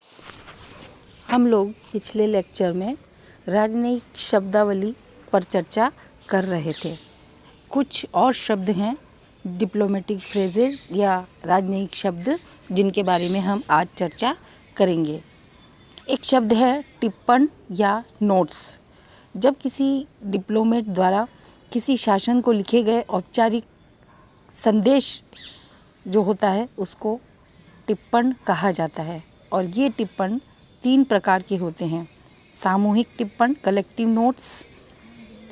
हम लोग पिछले लेक्चर में राजनयिक शब्दावली पर चर्चा कर रहे थे। कुछ और शब्द हैं डिप्लोमेटिक फ्रेजेस या राजनयिक शब्द जिनके बारे में हम आज चर्चा करेंगे। एक शब्द है टिप्पण या नोट्स। जब किसी डिप्लोमेट द्वारा किसी शासन को लिखे गए औपचारिक संदेश जो होता है उसको टिप्पण कहा जाता है और ये टिप्पण 3 प्रकार के होते हैं। सामूहिक टिप्पण कलेक्टिव नोट्स,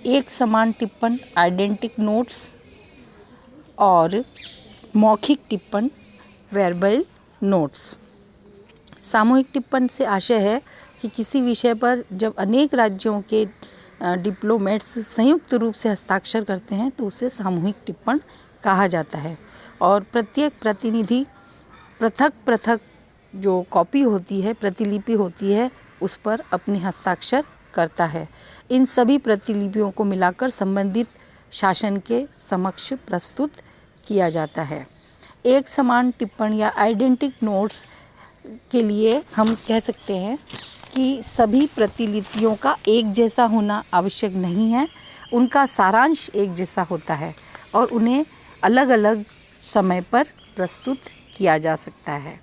एक समान टिप्पण आइडेंटिक नोट्स और मौखिक टिप्पण वर्बल नोट्स। सामूहिक टिप्पण से आशय है कि किसी विषय पर जब अनेक राज्यों के डिप्लोमेट्स संयुक्त रूप से हस्ताक्षर करते हैं तो उसे सामूहिक टिप्पण कहा जाता है और प्रत्येक प्रतिनिधि पृथक जो कॉपी होती है, प्रतिलिपि होती है, उस पर अपने हस्ताक्षर करता है। इन सभी प्रतिलिपियों को मिलाकर संबंधित शासन के समक्ष प्रस्तुत किया जाता है। एक समान टिप्पण या आइडेंटिक नोट्स के लिए हम कह सकते हैं कि सभी प्रतिलिपियों का एक जैसा होना आवश्यक नहीं है। उनका सारांश एक जैसा होता है और उन्हें अलग अलग समय पर प्रस्तुत किया जा सकता है।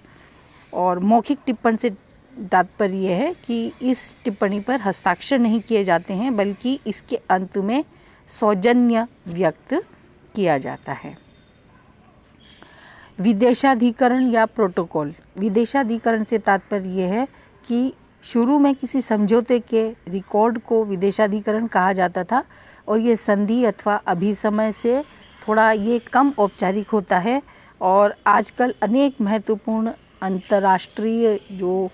और मौखिक टिप्पण से तात्पर्य है कि इस टिप्पणी पर हस्ताक्षर नहीं किए जाते हैं बल्कि इसके अंत में सौजन्य व्यक्त किया जाता है। विदेशाधिकरण या प्रोटोकॉल। विदेशाधिकरण से तात्पर्य है कि शुरू में किसी समझौते के रिकॉर्ड को विदेशाधिकरण कहा जाता था और ये संधि अथवा अभिसमय से थोड़ा ये कम औपचारिक होता है और आजकल अनेक महत्वपूर्ण अंतर्राष्ट्रीय जो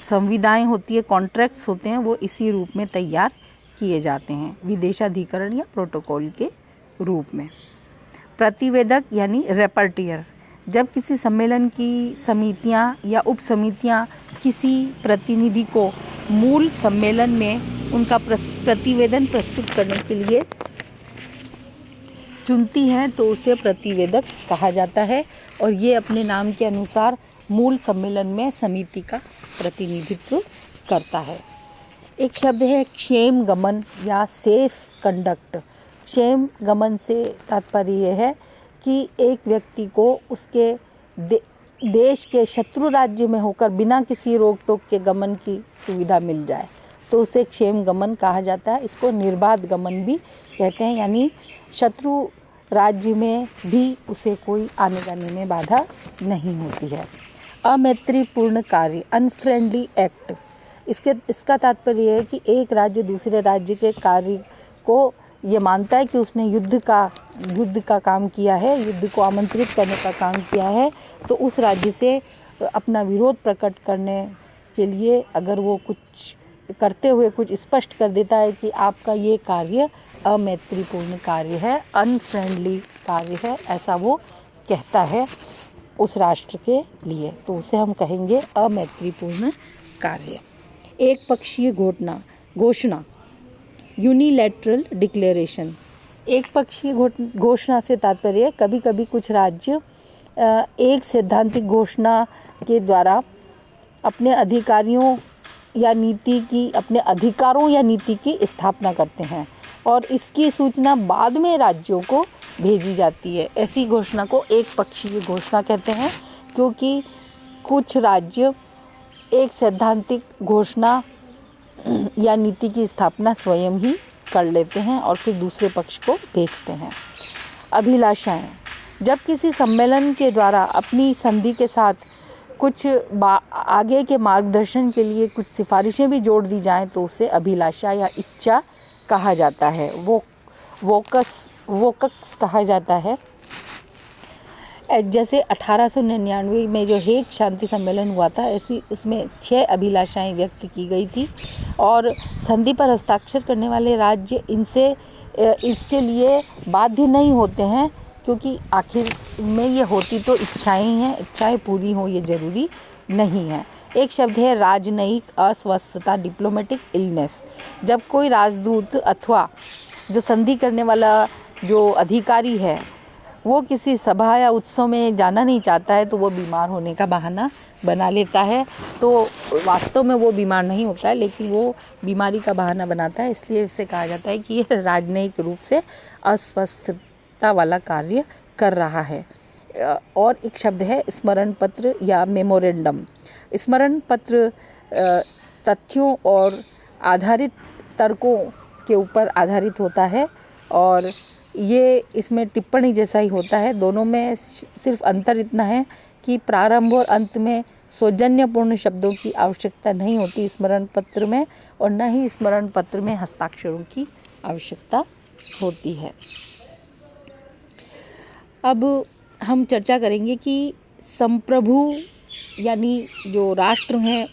संविदाएं होती है, कॉन्ट्रैक्ट्स होते हैं, वो इसी रूप में तैयार किए जाते हैं विदेशाधिकरण या प्रोटोकॉल के रूप में। प्रतिवेदक यानी रेपर्टियर। जब किसी सम्मेलन की समितियां या उप समितियां किसी प्रतिनिधि को मूल सम्मेलन में उनका प्रतिवेदन प्रस्तुत करने के लिए चुनती हैं तो उसे प्रतिवेदक कहा जाता है और ये अपने नाम के अनुसार मूल सम्मेलन में समिति का प्रतिनिधित्व करता है। एक शब्द है क्षेम गमन या सेफ कंडक्ट। क्षेम गमन से तात्पर्य है कि एक व्यक्ति को उसके देश के शत्रु राज्य में होकर बिना किसी रोक टोक के गमन की सुविधा मिल जाए तो उसे क्षेम गमन कहा जाता है। इसको निर्बाध गमन भी कहते हैं, यानी शत्रु राज्य में भी उसे कोई आने जाने में बाधा नहीं होती है। अमैत्रीपूर्ण कार्य अनफ्रेंडली एक्ट। इसका तात्पर्य है कि एक राज्य दूसरे राज्य के कार्य को ये मानता है कि उसने युद्ध का काम किया है, युद्ध को आमंत्रित करने का काम किया है, तो उस राज्य से अपना विरोध प्रकट करने के लिए अगर वो कुछ करते हुए कुछ स्पष्ट कर देता है कि आपका ये कार्य अमैत्रीपूर्ण कार्य है, अनफ्रेंडली कार्य है, ऐसा वो कहता है उस राष्ट्र के लिए, तो उसे हम कहेंगे अमैत्रीपूर्ण कार्य। एक पक्षीय घोषणा यूनिलैटरल डिक्लेरेशन। एक पक्षीय घोषणा से तात्पर्य कभी कभी कुछ राज्य एक सैद्धांतिक घोषणा के द्वारा अपने अधिकारों या नीति की स्थापना करते हैं और इसकी सूचना बाद में राज्यों को भेजी जाती है। ऐसी घोषणा को एक पक्षीय घोषणा कहते हैं क्योंकि कुछ राज्य एक सैद्धांतिक घोषणा या नीति की स्थापना स्वयं ही कर लेते हैं और फिर दूसरे पक्ष को भेजते हैं। अभिलाषाएं। जब किसी सम्मेलन के द्वारा अपनी संधि के साथ कुछ आगे के मार्गदर्शन के लिए कुछ सिफारिशें भी जोड़ दी जाएं तो उसे अभिलाषा या इच्छा कहा जाता है, वोकस कहा जाता है। जैसे 1899 में जो हेग शांति सम्मेलन हुआ था, ऐसी उसमें 6 अभिलाषाएं व्यक्त की गई थी और संधि पर हस्ताक्षर करने वाले राज्य इसके लिए बाध्य नहीं होते हैं क्योंकि आखिर में ये होती तो इच्छाएं ही हैं, इच्छाएं पूरी हो ये ज़रूरी नहीं है। एक शब्द है राजनयिक अस्वस्थता डिप्लोमेटिक इलनेस। जब कोई राजदूत अथवा जो संधि करने वाला जो अधिकारी है वो किसी सभा या उत्सव में जाना नहीं चाहता है तो वो बीमार होने का बहाना बना लेता है। तो वास्तव में वो बीमार नहीं होता है, लेकिन वो बीमारी का बहाना बनाता है, इसलिए इसे कहा जाता है कि ये राजनयिक रूप से अस्वस्थता वाला कार्य कर रहा है। और एक शब्द है स्मरण पत्र या मेमोरेंडम। स्मरण पत्र तथ्यों और आधारित तर्कों के ऊपर आधारित होता है और ये इसमें टिप्पणी जैसा ही होता है। दोनों में सिर्फ अंतर इतना है कि प्रारंभ और अंत में सौजन्यपूर्ण शब्दों की आवश्यकता नहीं होती स्मरण पत्र में, और न ही स्मरण पत्र में हस्ताक्षरों की आवश्यकता होती है। अब हम चर्चा करेंगे कि संप्रभु यानी जो राष्ट्र हैं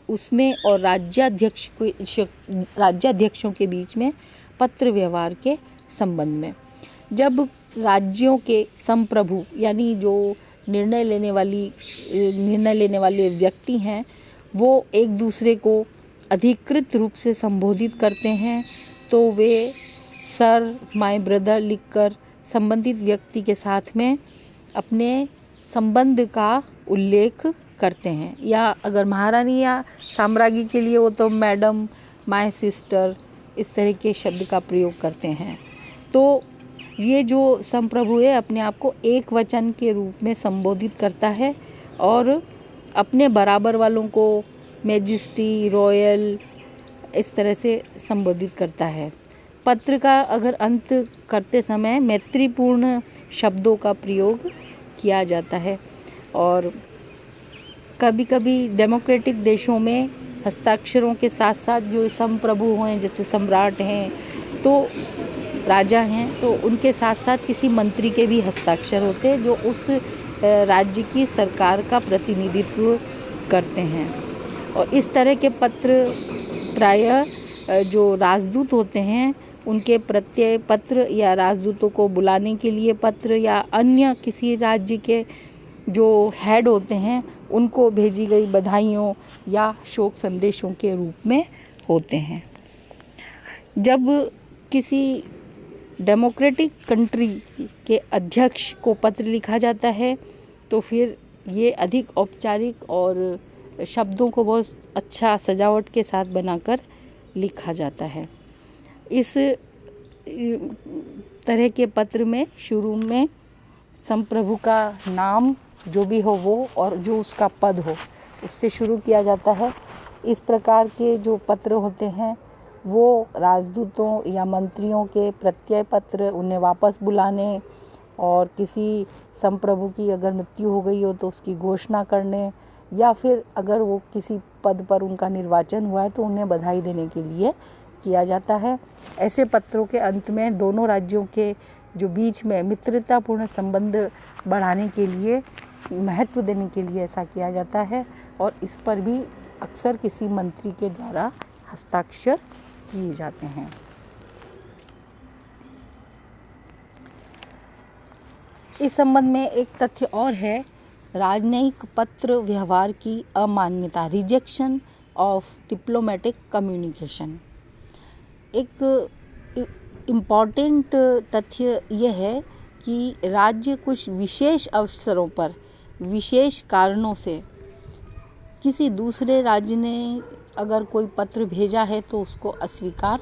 उसमें और राज्याध्यक्षों के बीच में पत्र व्यवहार के संबंध में। जब राज्यों के संप्रभु यानी जो निर्णय लेने वाले व्यक्ति हैं वो एक दूसरे को अधिकृत रूप से संबोधित करते हैं तो वे सर, माय ब्रदर लिखकर संबंधित व्यक्ति के साथ में अपने संबंध का उल्लेख करते हैं। या अगर महारानी या साम्राज्ञी के लिए हो तो मैडम, माय सिस्टर, इस तरह के शब्द का प्रयोग करते हैं। तो ये जो संप्रभु है अपने आप को एक वचन के रूप में संबोधित करता है और अपने बराबर वालों को मैजेस्टी, रॉयल, इस तरह से संबोधित करता है। पत्र का अगर अंत करते समय मैत्रीपूर्ण शब्दों का प्रयोग किया जाता है। और कभी कभी डेमोक्रेटिक देशों में हस्ताक्षरों के साथ साथ जो संप्रभु हैं, जैसे सम्राट हैं, तो राजा हैं, तो उनके साथ साथ किसी मंत्री के भी हस्ताक्षर होते हैं जो उस राज्य की सरकार का प्रतिनिधित्व करते हैं। और इस तरह के पत्र प्रायः जो राजदूत होते हैं उनके प्रत्यय पत्र या राजदूतों को बुलाने के लिए पत्र या अन्य किसी राज्य के जो हेड होते हैं उनको भेजी गई बधाइयों या शोक संदेशों के रूप में होते हैं। जब किसी डेमोक्रेटिक कंट्री के अध्यक्ष को पत्र लिखा जाता है तो फिर ये अधिक औपचारिक और शब्दों को बहुत अच्छा सजावट के साथ बनाकर लिखा जाता है। इस तरह के पत्र में शुरू में संप्रभु का नाम जो भी हो वो और जो उसका पद हो उससे शुरू किया जाता है। इस प्रकार के जो पत्र होते हैं वो राजदूतों या मंत्रियों के प्रत्यय पत्र, उन्हें वापस बुलाने और किसी संप्रभु की अगर मृत्यु हो गई हो तो उसकी घोषणा करने, या फिर अगर वो किसी पद पर उनका निर्वाचन हुआ है तो उन्हें बधाई देने के लिए किया जाता है। ऐसे पत्रों के अंत में दोनों राज्यों के जो बीच में मित्रतापूर्ण संबंध बढ़ाने के लिए, महत्व देने के लिए ऐसा किया जाता है और इस पर भी अक्सर किसी मंत्री के द्वारा हस्ताक्षर किए जाते हैं। इस संबंध में एक तथ्य और है, राजनयिक पत्र व्यवहार की अमान्यता, रिजेक्शन ऑफ डिप्लोमेटिक कम्युनिकेशन। एक इम्पॉर्टेंट तथ्य यह है कि राज्य कुछ विशेष अवसरों पर विशेष कारणों से किसी दूसरे राज्य ने अगर कोई पत्र भेजा है तो उसको अस्वीकार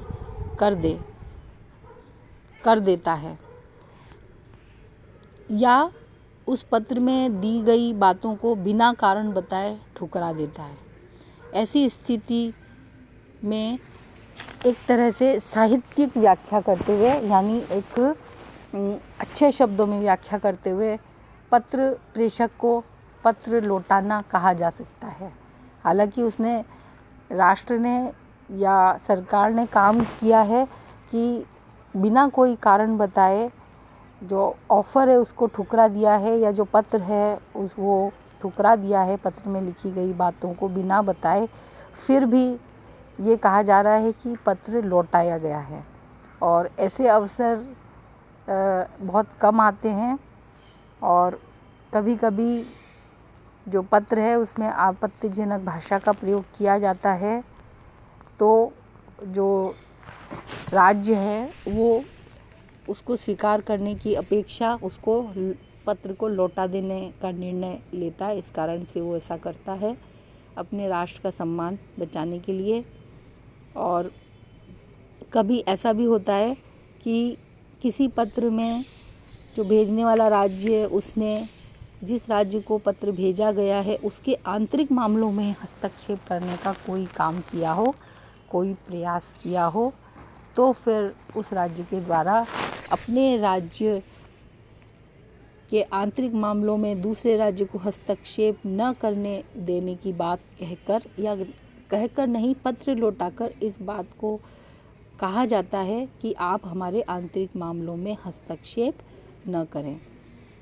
कर देता है या उस पत्र में दी गई बातों को बिना कारण बताए ठुकरा देता है। ऐसी स्थिति में एक तरह से साहित्यिक व्याख्या करते हुए, यानी एक अच्छे शब्दों में व्याख्या करते हुए पत्र प्रेषक को पत्र लौटाना कहा जा सकता है। हालांकि उसने, राष्ट्र ने या सरकार ने काम किया है कि बिना कोई कारण बताए जो ऑफ़र है उसको ठुकरा दिया है, या जो पत्र है वो ठुकरा दिया है, पत्र में लिखी गई बातों को बिना बताए, फिर भी ये कहा जा रहा है कि पत्र लौटाया गया है। और ऐसे अवसर बहुत कम आते हैं और कभी कभी जो पत्र है उसमें आपत्तिजनक भाषा का प्रयोग किया जाता है, तो जो राज्य है वो उसको स्वीकार करने की अपेक्षा उसको पत्र को लौटा देने का निर्णय लेता है। इस कारण से वो ऐसा करता है अपने राष्ट्र का सम्मान बचाने के लिए। और कभी ऐसा भी होता है कि किसी पत्र में जो भेजने वाला राज्य है उसने जिस राज्य को पत्र भेजा गया है उसके आंतरिक मामलों में हस्तक्षेप करने का कोई काम किया हो, कोई प्रयास किया हो, तो फिर उस राज्य के द्वारा अपने राज्य के आंतरिक मामलों में दूसरे राज्य को हस्तक्षेप न करने देने की बात कहकर, या कहकर नहीं, पत्र लौटाकर इस बात को कहा जाता है कि आप हमारे आंतरिक मामलों में हस्तक्षेप न करें।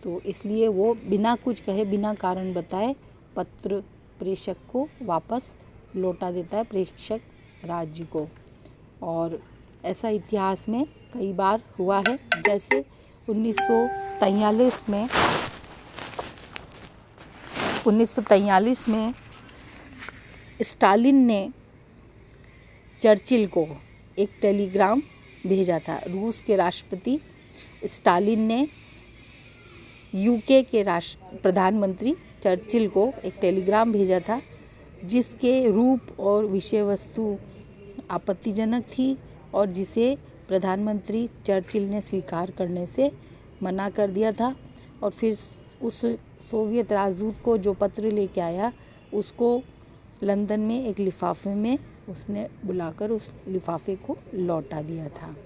तो इसलिए वो बिना कुछ कहे, बिना कारण बताए पत्र प्रेषक को वापस लौटा देता है, प्रेषक राज्य को। और ऐसा इतिहास में कई बार हुआ है। जैसे 1943 में स्टालिन ने चर्चिल को एक टेलीग्राम भेजा था। रूस के राष्ट्रपति स्टालिन ने यूके के प्रधानमंत्री चर्चिल को एक टेलीग्राम भेजा था, जिसके रूप और विषय वस्तु आपत्तिजनक थी और जिसे प्रधानमंत्री चर्चिल ने स्वीकार करने से मना कर दिया था। और फिर उस सोवियत राजदूत को जो पत्र लेके आया उसको लंदन में एक लिफाफे में उसने बुलाकर उस लिफाफे को लौटा दिया था।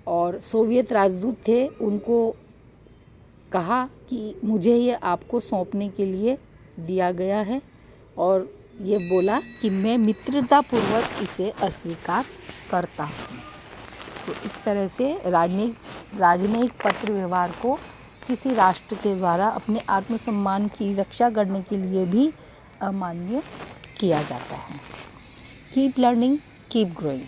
और सोवियत राजदूत थे, उनको कहा कि मुझे ये आपको सौंपने के लिए दिया गया है, और ये बोला कि मैं मित्रतापूर्वक इसे अस्वीकार करता हूँ। तो इस तरह से राजनयिक पत्र व्यवहार को किसी राष्ट्र के द्वारा अपने आत्मसम्मान की रक्षा करने के लिए भी अमान्य किया जाता है। Keep learning, keep growing.